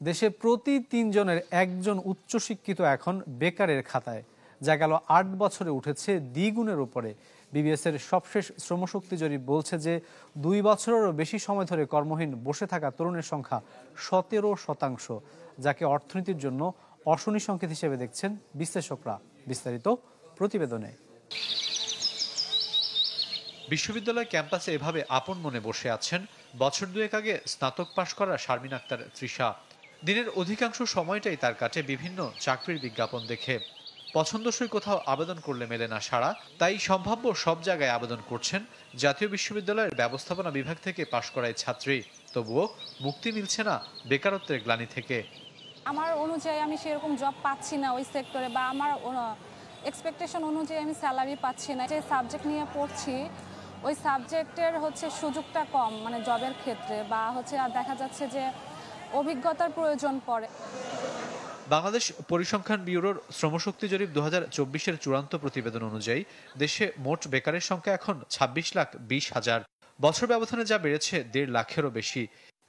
দেশে প্রতি ৩ জনের একজন উচ্চশিক্ষিত এখন বেকারের খাতায়, যা গেল ৮ বছরে উঠেছে দ্বিগুণের উপরে। বিবিএসের সবশেষ শ্রমশক্তি জরিপ বলছে যে ২ বছরেরও বেশি সময় ধরে কর্মহীন বসে থাকা তরুণের সংখ্যা ১৭%, যাকে অর্থনীতির জন্য অশনি সংকেত হিসেবে দেখছেন বিশ্লেষকরা। বিস্তারিত প্রতিবেদনে। বিশ্ববিদ্যালয় ক্যাম্পাসে এভাবে আপন মনে বসে আছেন বছর দুয়েক আগে স্নাতক পাশ করা শারমিন আক্তার তৃষা। দিনের অধিকাংশ সময়টাই তার কাছে বিভিন্ন চাকরির বিজ্ঞাপন দেখে। পছন্দসই কোথাও আবেদন করলে মেলে না সাড়া, তাই সম্ভাব্য সব জায়গায় আবেদন করছেন জাতীয় বিশ্ববিদ্যালয়ের ব্যবস্থাপনা বিভাগ থেকে পাশ করা এই ছাত্রী। তবুও মুক্তি মিলছে না বেকারত্বের গ্লানি থেকে। আমার অনুযায়ী আমি সেরকম জব পাচ্ছি না ওই সেক্টরে, বা আমার এক্সপেকটেশন অনুযায়ী আমি স্যালারি পাচ্ছি না। যে সাবজেক্ট নিয়ে পড়ছি ওই সাবজেক্টের সুযোগটা কম, মানে জবের ক্ষেত্রে, বা আর দেখা যাচ্ছে যে অভিজ্ঞতার প্রয়োজন পড়ে। বাংলাদেশ পরিসংখ্যান ব্যুরোর শ্রমশক্তি জরিপ ২০২৪-এর চূড়ান্ত প্রতিবেদন অনুযায়ী দেশে মোট বেকারের সংখ্যা এখন ২৬,২০,০০০। বছর ব্যবধানে যা বেড়েছে ১.৫ লাখেরও বেশি।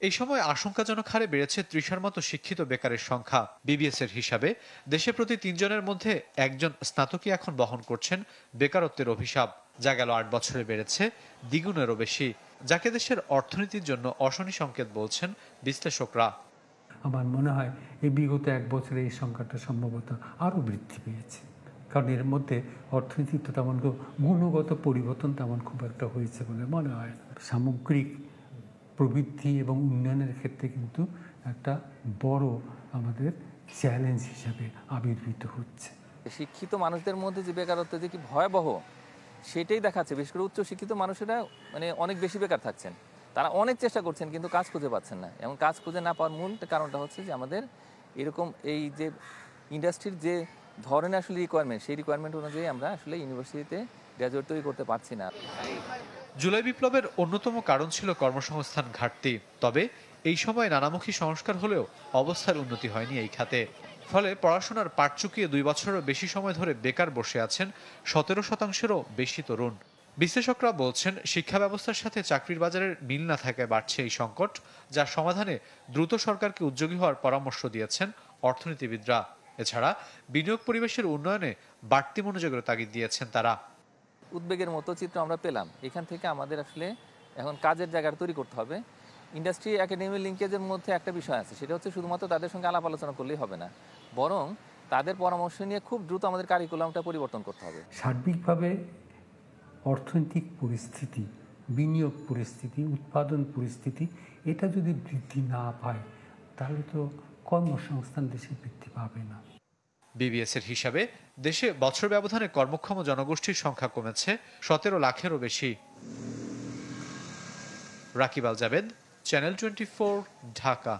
এই সময় আশঙ্কাজনক হারে বেড়েছে ৩০-এর মতো শিক্ষিত বেকারের সংখ্যা। বিবিএসের হিসাবে দেশে প্রতি ৩ জনের মধ্যে একজন স্নাতকই এখন বহন করছেন বেকারত্বের অভিশাপ, যা গেল ৮ বছরে বেড়েছে দ্বিগুণেরও বেশি, যাকে দেশের অর্থনীতির জন্য অশনি সংকেত বলছেন বিশ্লেষকরা। আমার মনে হয় এই বিগত ১ বছরে এই সংখ্যাটা সম্ভবত আরও বৃদ্ধি পেয়েছে, কারণ এর মধ্যে অর্থনীতিতে তেমন গুণগত পরিবর্তন তেমন খুব একটা হয়েছে বলে মনে হয় না। সামগ্রিক প্রবৃদ্ধি এবং উন্নয়নের ক্ষেত্রে কিন্তু একটা বড় আমাদের চ্যালেঞ্জ হিসাবে আবির্ভূত হচ্ছে। শিক্ষিত মানুষদের মধ্যে যে বেকারত্ব যে কি ভয়াবহ সেটাই দেখাচ্ছে। বিশেষ করে উচ্চশিক্ষিত মানুষেরা অনেক বেশি বেকার থাকছেন। তারা অনেক চেষ্টা করছেন কিন্তু কাজ খুঁজে পাচ্ছেন না, এবং কাজ খুঁজে না পাওয়ার মূল কারণটা হচ্ছে যে আমাদের এরকম এই যে ইন্ডাস্ট্রির যে ধরনের রিকোয়ারমেন্ট, সেই রিকোয়ারমেন্ট অনুযায়ী আমরা ইউনিভার্সিটিতে গ্র্যাজুয়েট তৈরি করতে পারছি না। জুলাই বিপ্লবের অন্যতম কারণ ছিল কর্মসংস্থান ঘাটতি। তবে এই সময় নানামুখী সংস্কার হলেও অবস্থার উন্নতি হয়নি এই খাতে। ফলে পড়াশোনার পাট চুকিয়ে ২ বছরেরও বেশি সময় ধরে বেকার বসে আছেন ১৭%-এরও বেশি তরুণ। বিশ্লেষকরা বলছেন শিক্ষা ব্যবস্থার সাথে চাকরির বাজারের মিল না থাকায় বাড়ছে এই সংকট, যার সমাধানে দ্রুত সরকারকে উদ্যোগী হওয়ার পরামর্শ দিয়েছেন অর্থনীতিবিদরা। এছাড়া বিনিয়োগ পরিবেশের উন্নয়নে বাড়তি মনোযোগের তাগিদ দিয়েছেন তারা। উদ্বেগের মতো চিত্র আমরা পেলাম। এখান থেকে আমাদের এখন কাজের জায়গা তৈরি করতে হবে। ইন্ডাস্ট্রি একাডেমি লিঙ্কেজের মধ্যে একটা বিষয় আছে, সেটা হচ্ছে শুধুমাত্র তাদের সঙ্গে আলাপ আলোচনা করলেই হবে না, বরং তাদের পরামর্শ নিয়ে খুব দ্রুত আমাদের কারিকুলামটা পরিবর্তন করতে হবে। সার্বিকভাবে অর্থনৈতিক পরিস্থিতি, বিনিয়োগ পরিস্থিতি, উৎপাদন পরিস্থিতি এটা যদি বৃদ্ধি না পায় তাহলে তো কর্মসংস্থান দেশে বৃদ্ধি পাবে না। বিবিএসের হিসাবে দেশে বছর ব্যবধানে কর্মক্ষম জনগোষ্ঠীর সংখ্যা কমেছে ১৭ লাখেরও বেশি। রাকিব আল জাবেদ, চ্যানেল 24, ঢাকা।